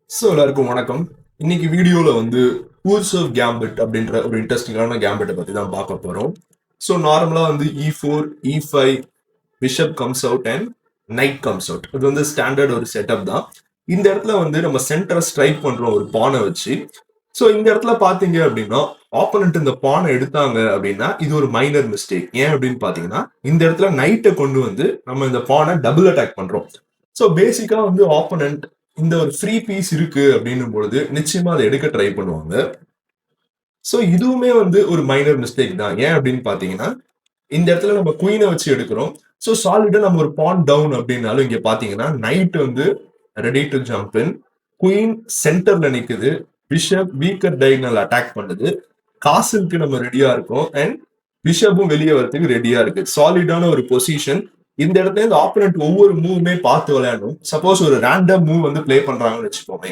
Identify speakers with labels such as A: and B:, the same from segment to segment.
A: எல்லாருக்கும் வணக்கம். இன்னைக்கு வீடியோல வந்து ரூல்ஸ் ஆஃப் கேம்பிட் அப்படின்ற ஒரு இன்ட்ரெஸ்டிங்கான கேம்பிட்டை பத்தி தான் பார்க்க போறோம். நார்மலா வந்து E4, E5, bishop comes out and night comes out. இது வந்து ஸ்டாண்டர்ட் ஒரு செட்டப் தான். இந்த இடத்துல வந்து நம்ம சென்டரை ஸ்ட்ரைக் பண்றோம் ஒரு பானை வச்சு. இந்த இடத்துல பாத்தீங்க அப்படின்னா ஆப்போனன்ட் இந்த பானை எடுத்தாங்க அப்படின்னா இது ஒரு மைனர் மிஸ்டேக். ஏன் அப்படின்னு பாத்தீங்கன்னா இந்த இடத்துல நைட்டை கொண்டு வந்து நம்ம இந்த பானை டபுள் அட்டாக் பண்றோம். பேசிக்கா வந்து ஆப்போனன்ட் இந்த ஒரு ஃப்ரீ பீஸ் இருக்கு அப்படின்னும் பொழுது நிச்சயமா அதை எடுக்க ட்ரை பண்ணுவாங்க. இதுவுமே வந்து ஒரு மைனர் மிஸ்டேக் தான். ஏன் அப்படின்னு பாத்தீங்கன்னா இந்த இடத்துல நம்ம குயினை வச்சு எடுக்கிறோம். சாலிடா நம்ம ஒரு பான் டவுன் அப்படின்னாலும் இங்க பாத்தீங்கன்னா நைட் வந்து ready to jump in, queen சென்டர்ல நிக்குது, பிஷப் வீக்கர் டைகனல் அட்டாக் பண்ணுது, காசிலுக்கு நம்ம ரெடியா இருக்கோம் அண்ட் பிஷப்பும் வெளியே வரதுக்கு ரெடியா இருக்கு. சாலிடான ஒரு பொசிஷன். இந்த இடத்துல இந்த ஆப்போனன்ட் ஒவ்வொரு மூவுமே பார்த்து விளையாடணும். சப்போஸ் ஒரு ரேண்டம் மூவ் வந்து பிளே பண்றாங்கன்னு வச்சுக்கோங்க,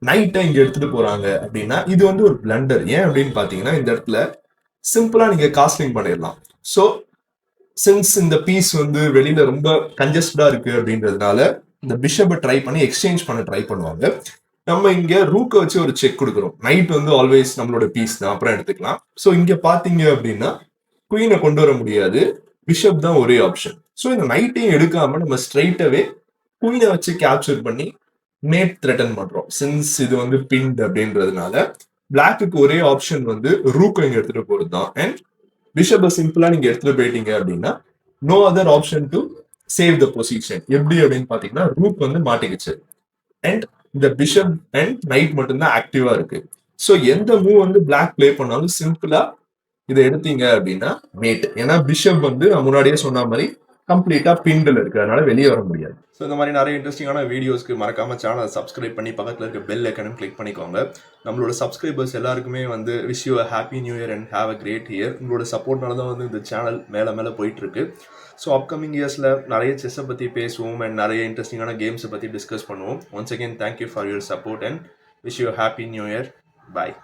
A: நைட்டை இங்க எடுத்துட்டு போறாங்க அப்படின்னா இது வந்து ஒரு பிளண்டர். ஏன் அப்படின்னு பாத்தீங்கன்னா இந்த இடத்துல சிம்பிளா நீங்க காஸ்டிங் பண்ணிடலாம். ஸோ சின்ஸ் இந்த பீஸ் வந்து வெளியில ரொம்ப கன்ஜஸ்டடா இருக்கு அப்படின்றதுனால இந்த பிஷப்பை ட்ரை பண்ணி எக்ஸ்சேஞ்ச் பண்ண ட்ரை பண்ணுவாங்க. நம்ம இங்க ரூக்கை வச்சு ஒரு செக் கொடுக்குறோம். நைட் வந்து ஆல்வேஸ் நம்மளோட பீஸ் தான், அப்புறம் எடுத்துக்கலாம். இங்க பாத்தீங்க அப்படின்னா குயினை கொண்டு வர முடியாது, பிஷப் தான் ஒரே ஆப்ஷன். இந்த நைட்டையும் எடுக்காம நம்ம ஸ்ட்ரைட்டாவே குயினை வச்சு கேப்சர் பண்ணி மேட் த்ரெட்டன் பண்றோம். சின்ஸ் இது வந்து பின்ட் அப்படின்றதுனால பிளாக்குக்கு ஒரே ஆப்ஷன் வந்து ரூக்கை இங்க எடுத்துட்டு போறது தான். அண்ட் பிஷப்பை சிம்பிளா நீங்க எடுத்துட்டு போயிட்டீங்க அப்படின்னா no other option to save the position. எப்படி அப்படின்னு பாத்தீங்கன்னா ரூக் வந்து மாட்டிக்கிச்சு அண்ட் இந்த பிஷப் அண்ட் நைட் மட்டும்தான் ஆக்டிவா இருக்கு. எந்த மூவ் வந்து பிளாக் பிளே பண்ணாலும் சிம்பிளா இதை எடுத்தீங்க அப்படின்னா மேட். ஏன்னா பிஷப் வந்து நான் முன்னாடியே சொன்ன மாதிரி கம்ப்ளீட்டா பிண்டில் இருக்கு, அதனால வெளியே வர முடியாது. இந்த மாதிரி நிறைய இன்ட்ரெஸ்டிங்கான வீடியோஸ்க்கு மறக்காம சேனல் சப்ஸ்கிரைப் பண்ணி பக்கத்தில் இருக்க பெல் ஐக்கனும் கிளிக் பண்ணிக்கோங்க. நம்மளோட சப்ஸ்கிரைபர்ஸ் எல்லாருக்குமே வந்து wish you happy new year and have a great year. உங்களோட சப்போர்ட்னால தான் வந்து இந்த சேனல் மேலே மேலே போயிட்டு இருக்கு. அப்கமிங் இயர்ஸில் நிறைய செஸ்ஸை பற்றி பேசுவோம் அண்ட் நிறைய இன்ட்ரெஸ்டிங்கான கேம்ஸை பற்றி டிஸ்கஸ் பண்ணுவோம். Once again thank you for your support and wish you happy new year. Bye.